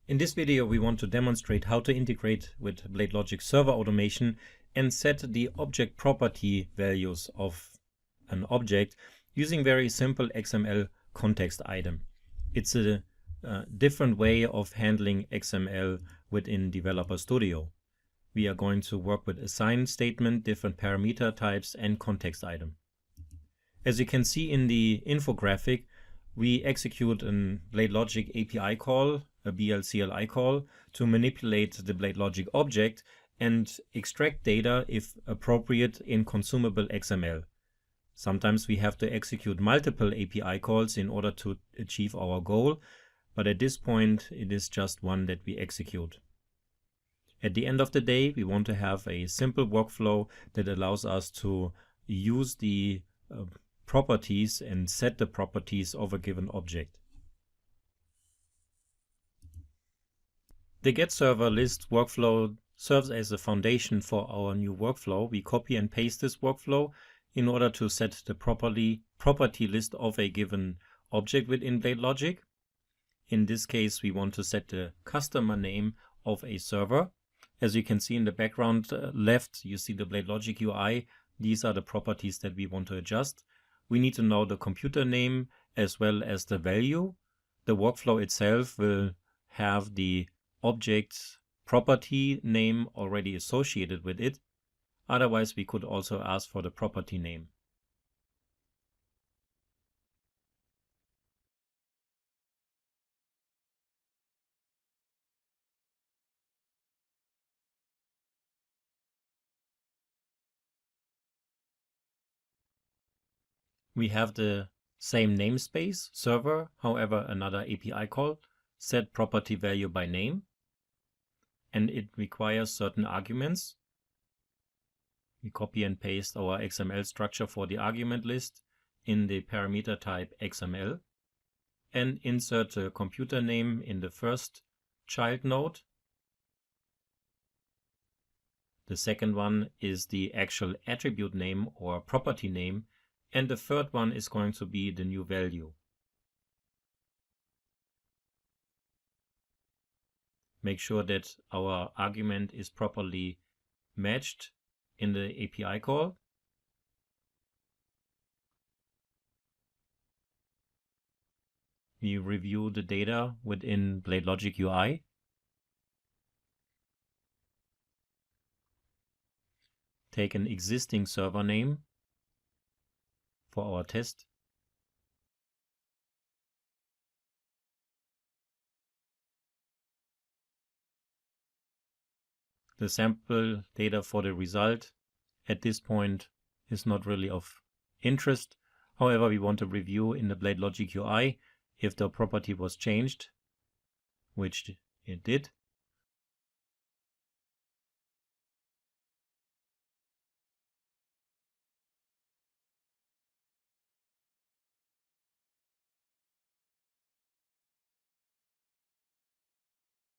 In this video, we want to demonstrate how to integrate with BladeLogic server automation and set the object property values of an object using very simple XML context item. It's a different way of handling XML within Developer Studio. We are going to work with assign statement, different parameter types, and context item. As you can see in the infographic, we execute a BladeLogic API call, a BLCLI call, to manipulate the BladeLogic object and extract data if appropriate in consumable XML. Sometimes we have to execute multiple API calls in order to achieve our goal, but at this point it is just one that we execute. At the end of the day, we want to have a simple workflow that allows us to use the properties and set the properties of a given object. The getServerList workflow serves as a foundation for our new workflow. We copy and paste this workflow in order to set the property list of a given object within BladeLogic. In this case, we want to set the customer name of a server. As you can see in the background left, you see the BladeLogic UI. These are the properties that we want to adjust. We need to know the computer name as well as the value. The workflow itself will have the object property name already associated with it. Otherwise, we could also ask for the property name. We have the same namespace, server, however another API call, set property value by name, and it requires certain arguments. We copy and paste our XML structure for the argument list in the parameter type XML and insert the computer name in the first child node. The second one is the actual attribute name or property name, and the third one is going to be the new value. Make sure that our argument is properly matched in the API call. We review the data within BladeLogic UI. Take an existing server name for our test. The sample data for the result at this point is not really of interest. However, we want to review in the BladeLogic UI if the property was changed, which it did.